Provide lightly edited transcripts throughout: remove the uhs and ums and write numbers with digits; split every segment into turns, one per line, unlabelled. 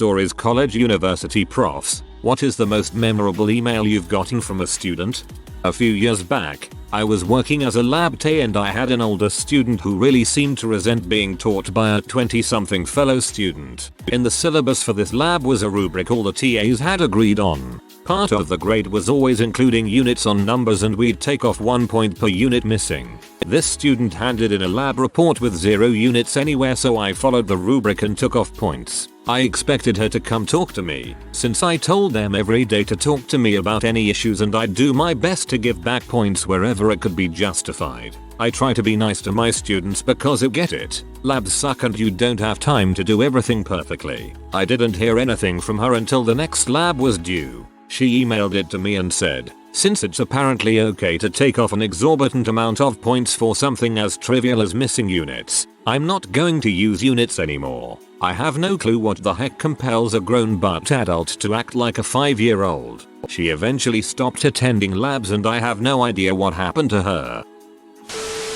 stories college university profs. What is the most memorable email you've gotten from a student? A few years back, I was working as a lab tech and I had an older student who really seemed to resent being taught by a 20-something fellow student. In the syllabus for this lab was a rubric all the TAs had agreed on. Part of the grade was always including units on numbers and we'd take off 1 point per unit missing. This student handed in a lab report with 0 units anywhere, so I followed the rubric and took off points. I expected her to come talk to me, since I told them every day to talk to me about any issues and I'd do my best to give back points wherever it could be justified. I try to be nice to my students because I get it. Labs suck and you don't have time to do everything perfectly. I didn't hear anything from her until the next lab was due. She emailed it to me and said, since it's apparently okay to take off an exorbitant amount of points for something as trivial as missing units, I'm not going to use units anymore. I have no clue what the heck compels a grown-butt adult to act like a 5-year-old. She eventually stopped attending labs and I have no idea what happened to her.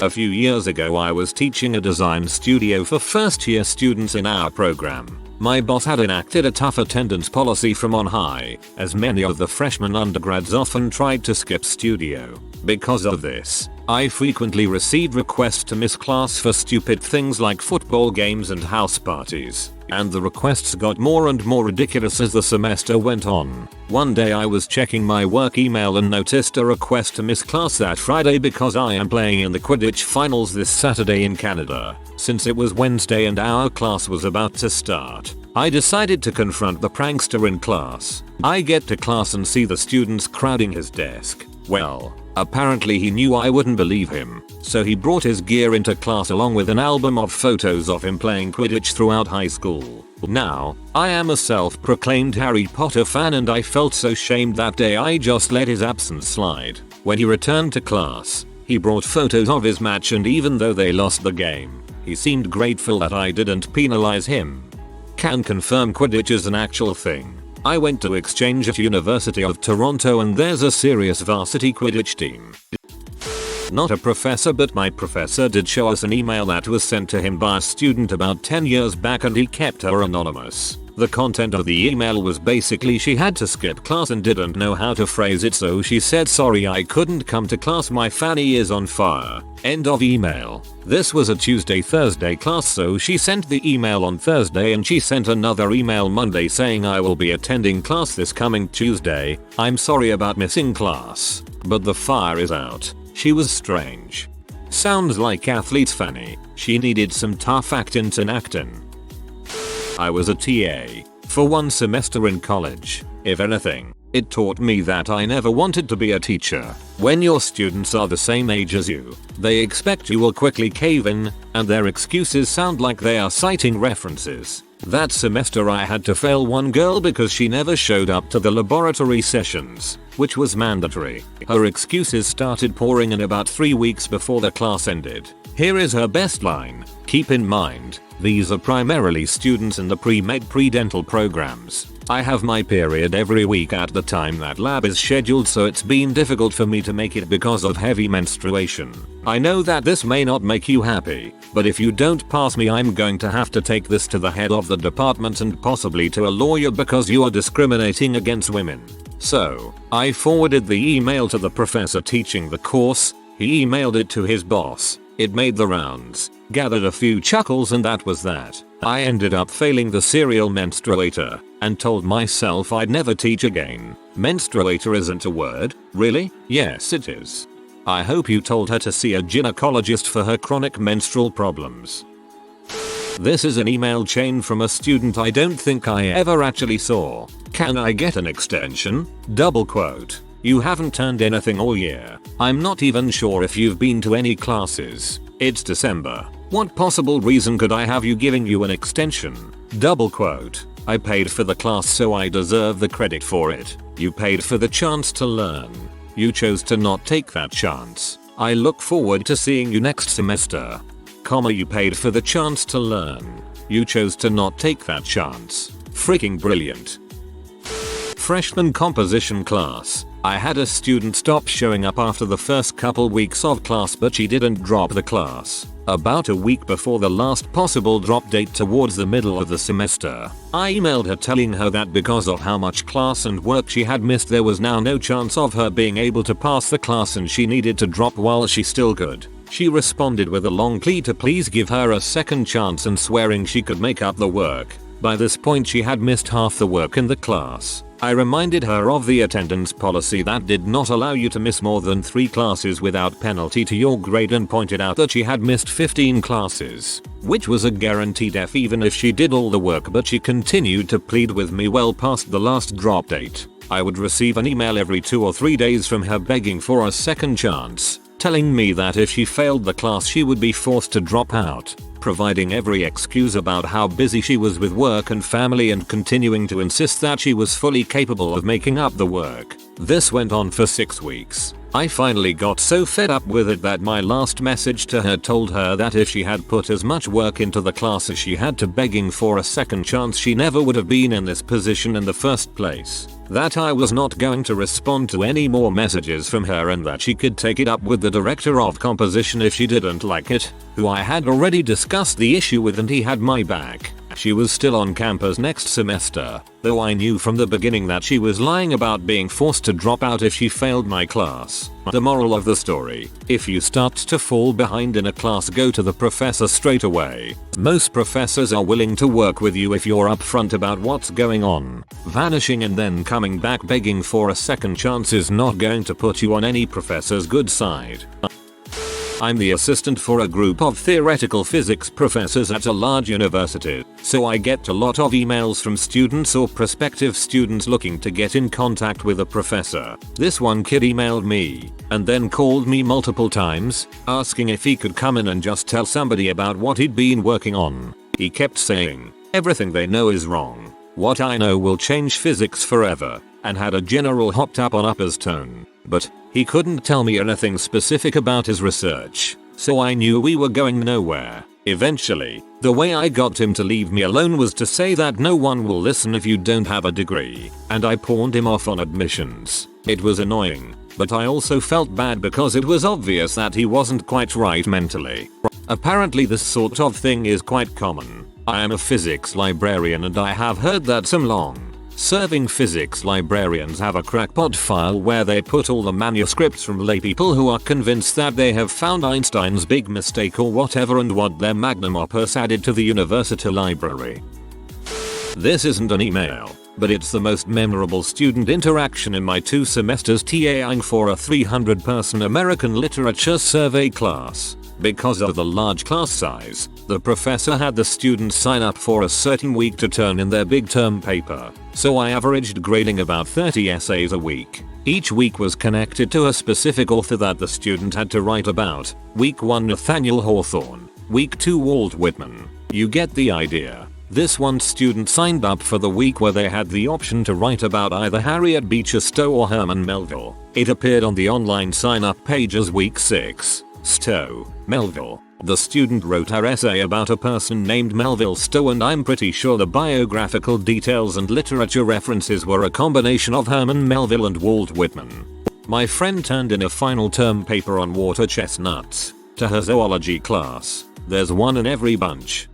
A few years ago I was teaching a design studio for first-year students in our program. My boss had enacted a tough attendance policy from on high, as many of the freshman undergrads often tried to skip studio. Because of this, I frequently received requests to miss class for stupid things like football games and house parties, and the requests got more and more ridiculous as the semester went on. One day I was checking my work email and noticed a request to miss class that Friday because I am playing in the Quidditch finals this Saturday in Canada. Since it was Wednesday and our class was about to start, I decided to confront the prankster in class. I get to class and see the students crowding his desk. Well, apparently he knew I wouldn't believe him, so he brought his gear into class along with an album of photos of him playing Quidditch throughout high school. Now, I am a self-proclaimed Harry Potter fan and I felt so shamed that day I just let his absence slide. When he returned to class, he brought photos of his match and even though they lost the game, he seemed grateful that I didn't penalize him. Can confirm Quidditch is an actual thing. I went to exchange at University of Toronto and there's a serious varsity Quidditch team. Not a professor, but my professor did show us an email that was sent to him by a student about 10 years back and he kept her anonymous. The content of the email was basically she had to skip class and didn't know how to phrase it, so she said, "Sorry, I couldn't come to class, my fanny is on fire." End of email. This was a Tuesday-Thursday class, so she sent the email on Thursday and she sent another email Monday saying, "I will be attending class this coming Tuesday. I'm sorry about missing class, but the fire is out." She was strange. Sounds like athlete's fanny. She needed some tough actin' and actin'. I was a TA for 1 semester in college. If anything, it taught me that I never wanted to be a teacher. When your students are the same age as you, they expect you will quickly cave in, and their excuses sound like they are citing references. That semester I had to fail one girl because she never showed up to the laboratory sessions, which was mandatory. Her excuses started pouring in about 3 weeks before the class ended. Here is her best line. Keep in mind, these are primarily students in the pre-med pre-dental programs. I have my period every week at the time that lab is scheduled, so it's been difficult for me to make it because of heavy menstruation. I know that this may not make you happy, but if you don't pass me I'm going to have to take this to the head of the department and possibly to a lawyer because you are discriminating against women. So, I forwarded the email to the professor teaching the course. He emailed it to his boss. It made the rounds, gathered a few chuckles, and that was that. I ended up failing the serial menstruator and told myself I'd never teach again. Menstruator isn't a word, really? Yes, it is. I hope you told her to see a gynecologist for her chronic menstrual problems. This is an email chain from a student I don't think I ever actually saw. Can I get an extension? Double quote. You haven't turned anything all year. I'm not even sure if you've been to any classes. It's December. What possible reason could I have you giving you an extension? Double quote. I paid for the class, so I deserve the credit for it. You paid for the chance to learn. You chose to not take that chance. I look forward to seeing you next semester. Comma, you paid for the chance to learn. You chose to not take that chance. Freaking brilliant. Freshman composition class. I had a student stop showing up after the first couple weeks of class, but she didn't drop the class. About a week before the last possible drop date towards the middle of the semester, I emailed her telling her that because of how much class and work she had missed, there was now no chance of her being able to pass the class and she needed to drop while she still could. She responded with a long plea to please give her a second chance and swearing she could make up the work. By this point she had missed half the work in the class. I reminded her of the attendance policy that did not allow you to miss more than 3 classes without penalty to your grade and pointed out that she had missed 15 classes, which was a guaranteed F even if she did all the work, but she continued to plead with me well past the last drop date. I would receive an email every 2 or 3 days from her begging for a second chance, telling me that if she failed the class she would be forced to drop out, providing every excuse about how busy she was with work and family and continuing to insist that she was fully capable of making up the work. This went on for 6 weeks. I finally got so fed up with it that my last message to her told her that if she had put as much work into the class as she had to begging for a second chance, she never would have been in this position in the first place. That I was not going to respond to any more messages from her and that she could take it up with the director of composition if she didn't like it, who I had already discussed the issue with and he had my back. She was still on campus next semester, though I knew from the beginning that she was lying about being forced to drop out if she failed my class. The moral of the story: if you start to fall behind in a class, go to the professor straight away. Most professors are willing to work with you if you're upfront about what's going on. Vanishing and then coming back begging for a second chance is not going to put you on any professor's good side. I'm the assistant for a group of theoretical physics professors at a large university, so I get a lot of emails from students or prospective students looking to get in contact with a professor. This one kid emailed me and then called me multiple times, asking if he could come in and just tell somebody about what he'd been working on. He kept saying, "Everything they know is wrong. What I know will change physics forever," and had a general hopped up on uppers tone. But he couldn't tell me anything specific about his research, so I knew we were going nowhere. Eventually, the way I got him to leave me alone was to say that no one will listen if you don't have a degree, and I pawned him off on admissions. It was annoying, but I also felt bad because it was obvious that he wasn't quite right mentally. Apparently this sort of thing is quite common. I am a physics librarian and I have heard that some long-serving physics librarians have a crackpot file where they put all the manuscripts from laypeople who are convinced that they have found Einstein's big mistake or whatever and want their magnum opus added to the university library. This isn't an email, but it's the most memorable student interaction in my 2 semesters TAing for a 300-person American literature survey class. Because of the large class size, the professor had the students sign up for a certain week to turn in their big term paper, so I averaged grading about 30 essays a week. Each week was connected to a specific author that the student had to write about. Week 1 Nathaniel Hawthorne, Week 2 Walt Whitman. You get the idea. This one student signed up for the week where they had the option to write about either Harriet Beecher Stowe or Herman Melville. It appeared on the online sign-up page as Week 6. Stowe, Melville. The student wrote her essay about a person named Melville Stowe, and I'm pretty sure the biographical details and literature references were a combination of Herman Melville and Walt Whitman. My friend turned in a final term paper on water chestnuts to her zoology class. There's one in every bunch.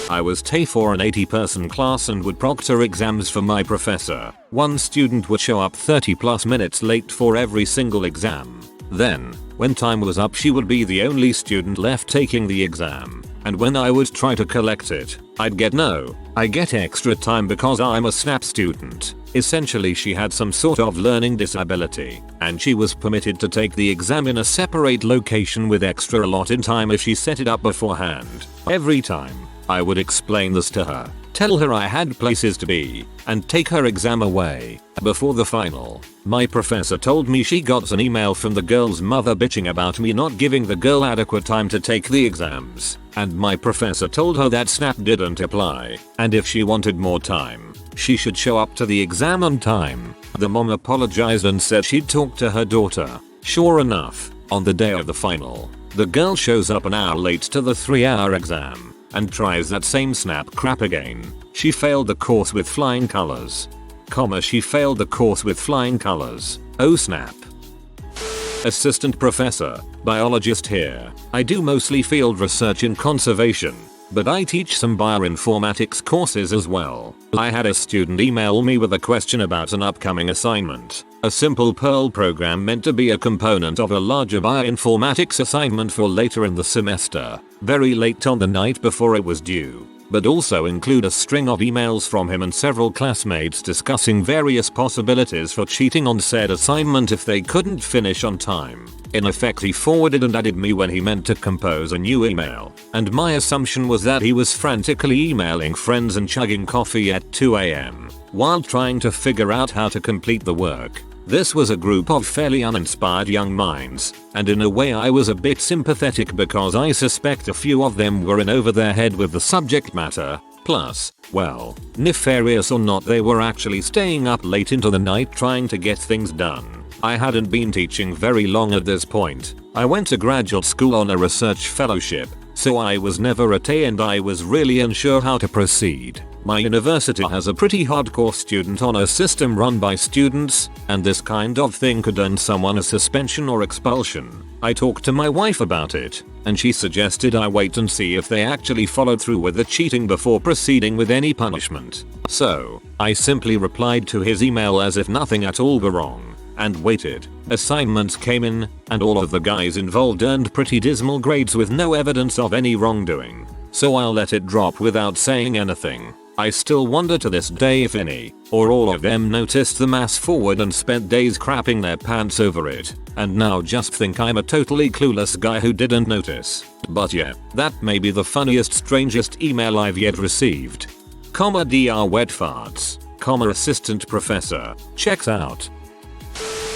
I was TA for an 80-person class and would proctor exams for my professor. One student would show up 30+ minutes late for every single exam. Then, when time was up, she would be the only student left taking the exam, and when I would try to collect it, I'd get no. I get extra time because I'm a SNAP student. Essentially she had some sort of learning disability, and she was permitted to take the exam in a separate location with extra allotted time if she set it up beforehand. Every time, I would explain this to her, tell her I had places to be, and take her exam away. Before the final, my professor told me she got an email from the girl's mother bitching about me not giving the girl adequate time to take the exams, and my professor told her that SNAP didn't apply, and if she wanted more time, she should show up to the exam on time. The mom apologized and said she'd talk to her daughter. Sure enough, on the day of the final, the girl shows up an hour late to the 3-hour exam and tries that same SNAP crap again. She failed the course with flying colors. She failed the course with flying colors. Oh snap. Assistant professor, biologist here. I do mostly field research in conservation, but I teach some bioinformatics courses as well. I had a student email me with a question about an upcoming assignment. A simple Perl program meant to be a component of a larger bioinformatics assignment for later in the semester, very late on the night before it was due, but also include a string of emails from him and several classmates discussing various possibilities for cheating on said assignment if they couldn't finish on time. In effect, he forwarded and added me when he meant to compose a new email, and my assumption was that he was frantically emailing friends and chugging coffee at 2 AM while trying to figure out how to complete the work. This was a group of fairly uninspired young minds, and in a way I was a bit sympathetic because I suspect a few of them were in over their head with the subject matter. Plus, well, nefarious or not, they were actually staying up late into the night trying to get things done. I hadn't been teaching very long at this point. I went to graduate school on a research fellowship, so I was never a TA and I was really unsure how to proceed. My university has a pretty hardcore student honor system run by students, and this kind of thing could earn someone a suspension or expulsion. I talked to my wife about it, and she suggested I wait and see if they actually followed through with the cheating before proceeding with any punishment. So, I simply replied to his email as if nothing at all were wrong, and waited. Assignments came in, and all of the guys involved earned pretty dismal grades with no evidence of any wrongdoing. So I'll let it drop without saying anything. I still wonder to this day if any, or all of them noticed the mass forward and spent days crapping their pants over it, and now just think I'm a totally clueless guy who didn't notice. But yeah, that may be the funniest, strangest email I've yet received. Dr wet farts, assistant professor, checks out.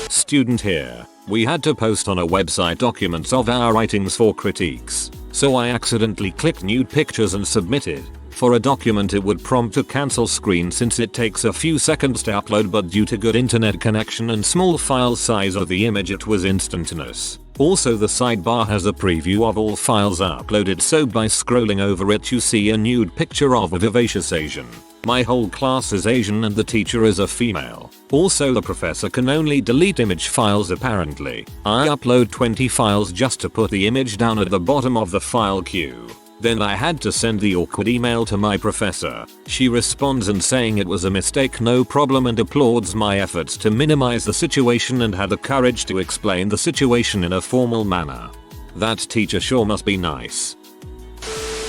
Student here. We had to post on a website documents of our writings for critiques, so I accidentally clicked nude pictures and submitted. For a document it would prompt a cancel screen since it takes a few seconds to upload, but due to good internet connection and small file size of the image it was instantaneous. Also the sidebar has a preview of all files uploaded, so by scrolling over it you see a nude picture of a vivacious Asian. My whole class is Asian and the teacher is a female. Also the professor can only delete image files apparently. I upload 20 files just to put the image down at the bottom of the file queue. Then I had to send the awkward email to my professor. She responds and saying it was a mistake, no problem, and applauds my efforts to minimize the situation and had the courage to explain the situation in a formal manner. That teacher sure must be nice.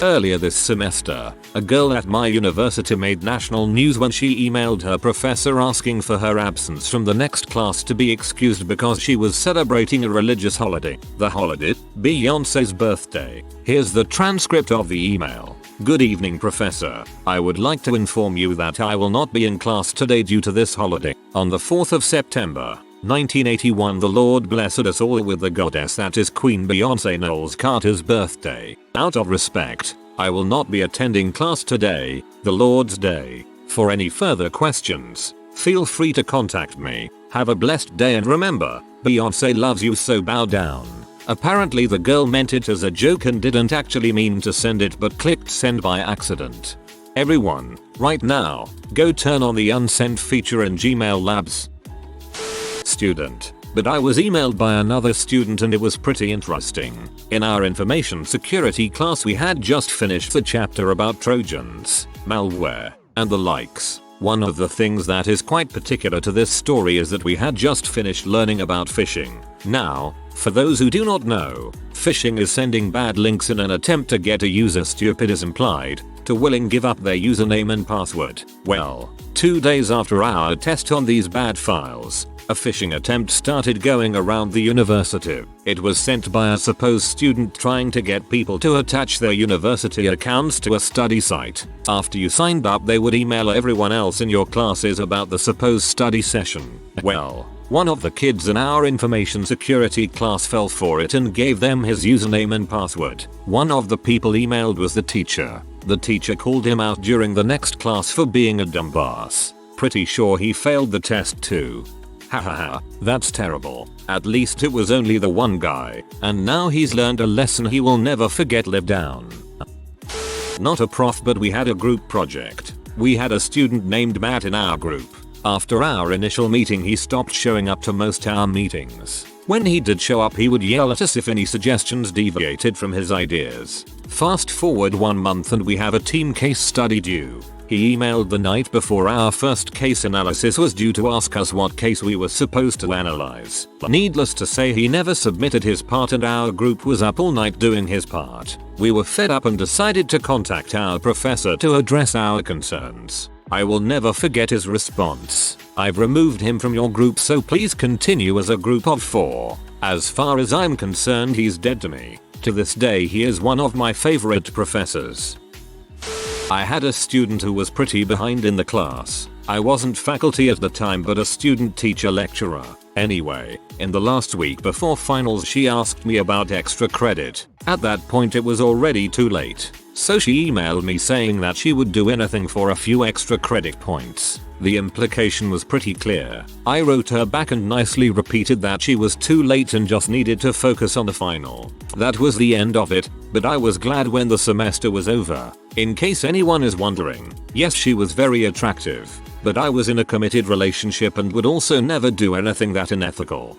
Earlier this semester, a girl at my university made national news when she emailed her professor asking for her absence from the next class to be excused because she was celebrating a religious holiday. The holiday? Beyonce's birthday. Here's the transcript of the email. Good evening, Professor. I would like to inform you that I will not be in class today due to this holiday. On the 4th of September, 1981, the Lord blessed us all with the goddess that is Queen Beyonce Knowles Carter's birthday. Out of respect, I will not be attending class today, the Lord's Day. For any further questions, feel free to contact me. Have a blessed day and remember, Beyonce loves you, so bow down. Apparently the girl meant it as a joke and didn't actually mean to send it but clicked send by accident. Everyone, right now, go turn on the unsent feature in Gmail Labs. Student. But I was emailed by another student and it was pretty interesting. In our information security class we had just finished the chapter about Trojans, malware, and the likes. One of the things that is quite particular to this story is that we had just finished learning about phishing. Now, for those who do not know, phishing is sending bad links in an attempt to get a user, stupid is implied, to willing give up their username and password. Well, 2 days after our test on these bad files, a phishing attempt started going around the university. It was sent by a supposed student trying to get people to attach their university accounts to a study site. After you signed up, they would email everyone else in your classes about the supposed study session. Well, one of the kids in our information security class fell for it and gave them his username and password. One of the people emailed was the teacher. The teacher called him out during the next class for being a dumbass. Pretty sure he failed the test too. Hahaha, that's terrible. At least it was only the one guy, and now he's learned a lesson he will never forget. Live down. Not a prof, but we had a group project. We had a student named Matt in our group. After our initial meeting he stopped showing up to most our meetings. When he did show up he would yell at us if any suggestions deviated from his ideas. Fast forward 1 month and we have a team case study due. He emailed the night before our first case analysis was due to ask us what case we were supposed to analyze. Needless to say he never submitted his part and our group was up all night doing his part. We were fed up and decided to contact our professor to address our concerns. I will never forget his response. I've removed him from your group so please continue as a group of 4. As far as I'm concerned he's dead to me. To this day he is one of my favorite professors. I had a student who was pretty behind in the class. I wasn't faculty at the time but a student teacher lecturer. Anyway, in the last week before finals she asked me about extra credit. At that point it was already too late. So she emailed me saying that she would do anything for a few extra credit points. The implication was pretty clear. I wrote her back and nicely repeated that she was too late and just needed to focus on the final. That was the end of it, but I was glad when the semester was over. In case anyone is wondering, yes she was very attractive, but I was in a committed relationship and would also never do anything that unethical.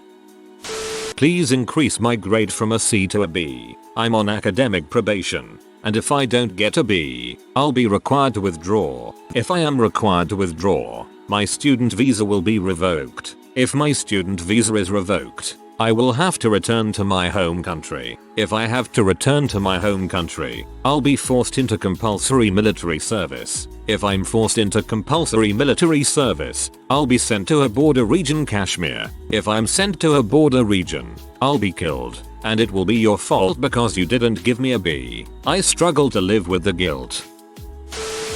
Please increase my grade from a C to a B. I'm on academic probation. And if I don't get a B, I'll be required to withdraw. If I am required to withdraw, my student visa will be revoked. If my student visa is revoked, I will have to return to my home country. If I have to return to my home country, I'll be forced into compulsory military service. If I'm forced into compulsory military service, I'll be sent to a border region Kashmir. If I'm sent to a border region, I'll be killed. And it will be your fault because you didn't give me a B. I struggle to live with the guilt.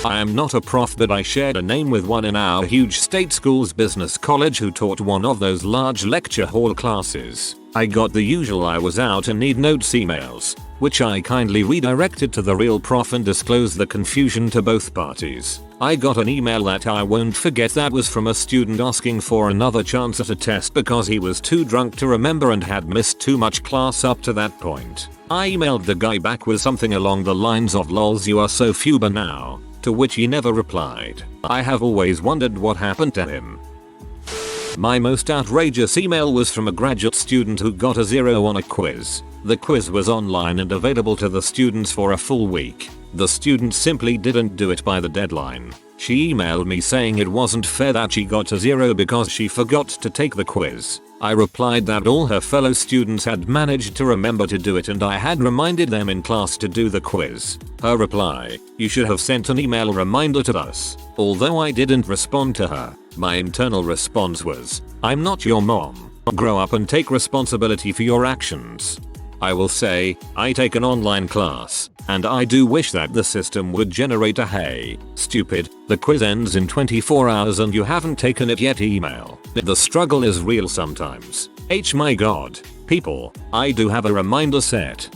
I am not a prof but I shared a name with one in our huge state school's business college who taught one of those large lecture hall classes. I got the usual I was out and need notes emails, which I kindly redirected to the real prof and disclosed the confusion to both parties. I got an email that I won't forget that was from a student asking for another chance at a test because he was too drunk to remember and had missed too much class up to that point. I emailed the guy back with something along the lines of lols you are so fuba now, to which he never replied. I have always wondered what happened to him. My most outrageous email was from a graduate student who got a 0 on a quiz. The quiz was online and available to the students for a full week. The student simply didn't do it by the deadline. She emailed me saying it wasn't fair that she got a 0 because she forgot to take the quiz. I replied that all her fellow students had managed to remember to do it and I had reminded them in class to do the quiz. Her reply, "You should have sent an email reminder to us." Although I didn't respond to her, my internal response was, "I'm not your mom. Grow up and take responsibility for your actions." I will say, I take an online class, and I do wish that the system would generate a "hey, stupid, the quiz ends in 24 hours and you haven't taken it yet" email. The struggle is real sometimes. My god, people, I do have a reminder set.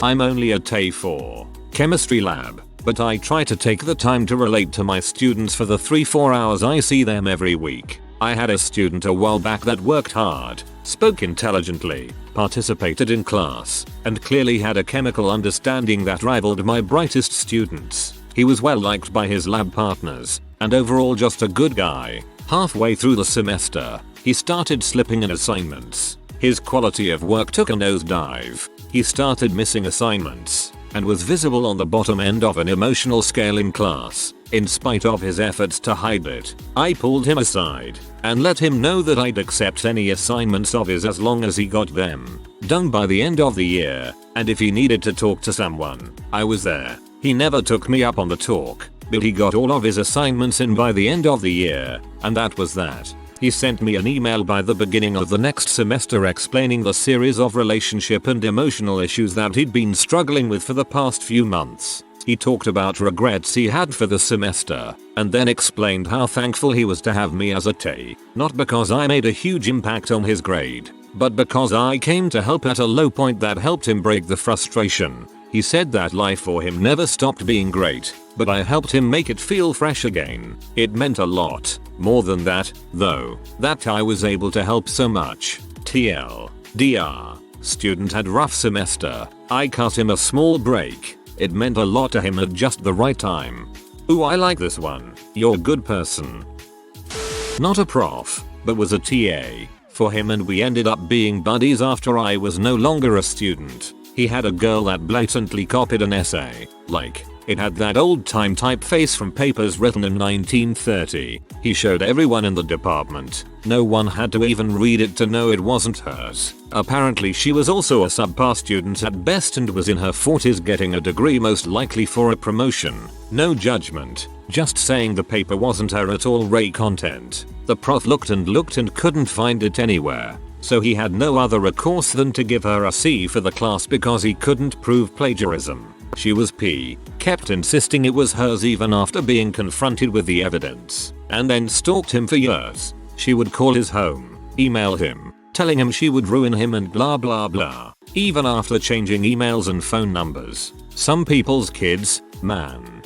I'm only at A4 chemistry lab, but I try to take the time to relate to my students for the 3-4 hours I see them every week. I had a student a while back that worked hard, spoke intelligently, participated in class, and clearly had a chemical understanding that rivaled my brightest students. He was well liked by his lab partners, and overall just a good guy. Halfway through the semester, he started slipping in assignments. His quality of work took a nosedive. He started missing assignments, and was visible on the bottom end of an emotional scale in class. In spite of his efforts to hide it, I pulled him aside and let him know that I'd accept any assignments of his as long as he got them done by the end of the year, and if he needed to talk to someone, I was there. He never took me up on the talk, but he got all of his assignments in by the end of the year, and that was that. He sent me an email by the beginning of the next semester explaining the series of relationship and emotional issues that he'd been struggling with for the past few months. He talked about regrets he had for the semester, and then explained how thankful he was to have me as a TA, not because I made a huge impact on his grade, but because I came to help at a low point that helped him break the frustration. He said that life for him never stopped being great, but I helped him make it feel fresh again. It meant a lot. More than that, though, that I was able to help so much. TLDR. Student had rough semester. I cut him a small break. It meant a lot to him at just the right time. Ooh, I like this one. You're a good person. Not a prof, but was a TA for him, and we ended up being buddies after I was no longer a student. He had a girl that blatantly copied an essay. Like, it had that old time typeface from papers written in 1930. He showed everyone in the department. No one had to even read it to know it wasn't hers. Apparently she was also a subpar student at best and was in her 40s getting a degree, most likely for a promotion. No judgment. Just saying the paper wasn't her at all. Ray content. The prof looked and couldn't find it anywhere. So he had no other recourse than to give her a C for the class because he couldn't prove plagiarism. She was P. Kept insisting it was hers even after being confronted with the evidence. And then stalked him for years. She would call his home, email him, telling him she would ruin him and blah blah blah. Even after changing emails and phone numbers. Some people's kids, man.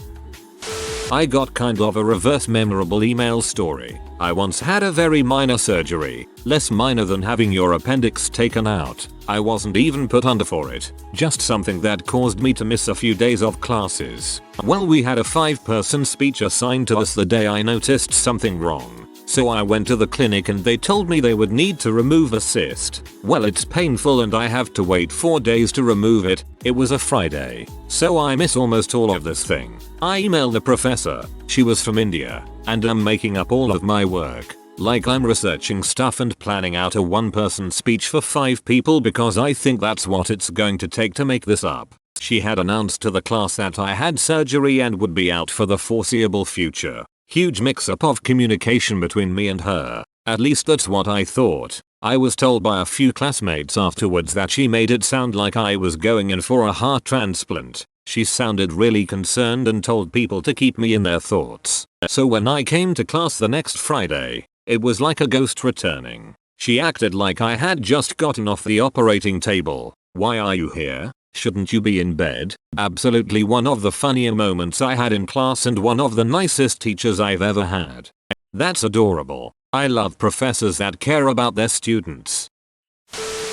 I got kind of a reverse memorable email story. I once had a very minor surgery, less minor than having your appendix taken out. I wasn't even put under for it, just something that caused me to miss a few days of classes. Well, we had a 5-person speech assigned to us the day I noticed something wrong. So I went to the clinic and they told me they would need to remove a cyst. Well, it's painful and I have to wait 4 days to remove it. It was a Friday. So I miss almost all of this thing. I emailed the professor. She was from India. And I'm making up all of my work. Like I'm researching stuff and planning out a 1-person speech for 5 people because I think that's what it's going to take to make this up. She had announced to the class that I had surgery and would be out for the foreseeable future. Huge mix-up of communication between me and her. At least that's what I thought. I was told by a few classmates afterwards that she made it sound like I was going in for a heart transplant. She sounded really concerned and told people to keep me in their thoughts. So when I came to class the next Friday, it was like a ghost returning. She acted like I had just gotten off the operating table. Why are you here? Shouldn't you be in bed? Absolutely one of the funnier moments I had in class and one of the nicest teachers I've ever had. That's adorable. I love professors that care about their students.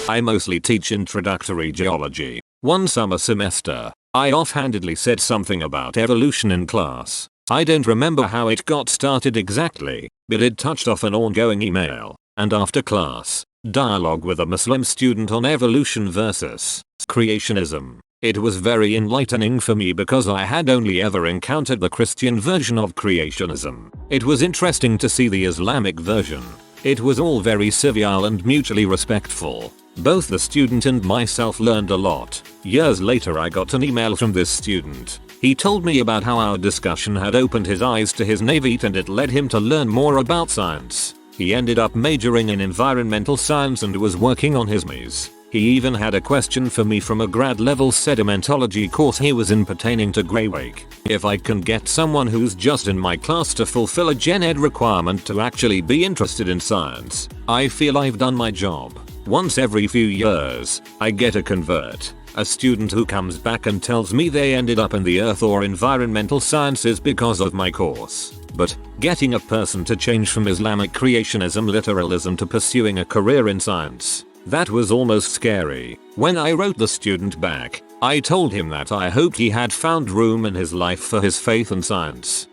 I mostly teach introductory geology. One summer semester, I offhandedly said something about evolution in class. I don't remember how it got started exactly, but it touched off an ongoing email, and after class, dialogue with a Muslim student on evolution versus creationism. It was very enlightening for me because I had only ever encountered the Christian version of creationism. It was interesting to see the Islamic version. It was all very civil and mutually respectful. Both the student and myself learned a lot. Years later I got an email from this student. He told me about how our discussion had opened his eyes to his Navy and it led him to learn more about science. He ended up majoring in environmental science and was working on his MEs. He even had a question for me from a grad level sedimentology course he was in pertaining to greywake. If I can get someone who's just in my class to fulfill a gen ed requirement to actually be interested in science, I feel I've done my job. Once every few years, I get a convert. A student who comes back and tells me they ended up in the earth or environmental sciences because of my course. But getting a person to change from Islamic creationism literalism to pursuing a career in science, that was almost scary. When I wrote the student back, I told him that I hoped he had found room in his life for his faith and science.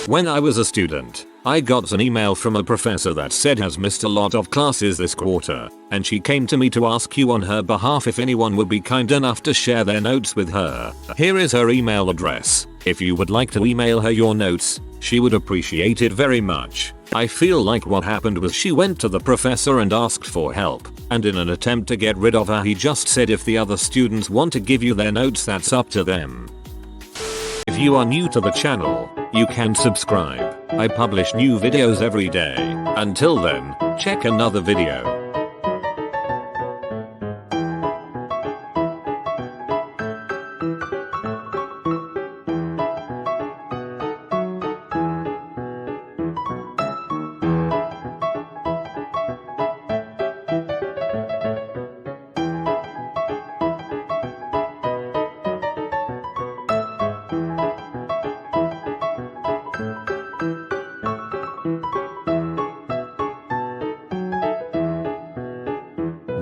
When I was a student, I got an email from a professor that said has missed a lot of classes this quarter, and she came to me to ask you on her behalf if anyone would be kind enough to share their notes with her. Here is her email address. If you would like to email her your notes, she would appreciate it very much. I feel like what happened was she went to the professor and asked for help, and in an attempt to get rid of her he just said if the other students want to give you their notes that's up to them. If you are new to the channel, you can subscribe. I publish new videos every day. Until then, check another video.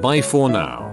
Bye for now.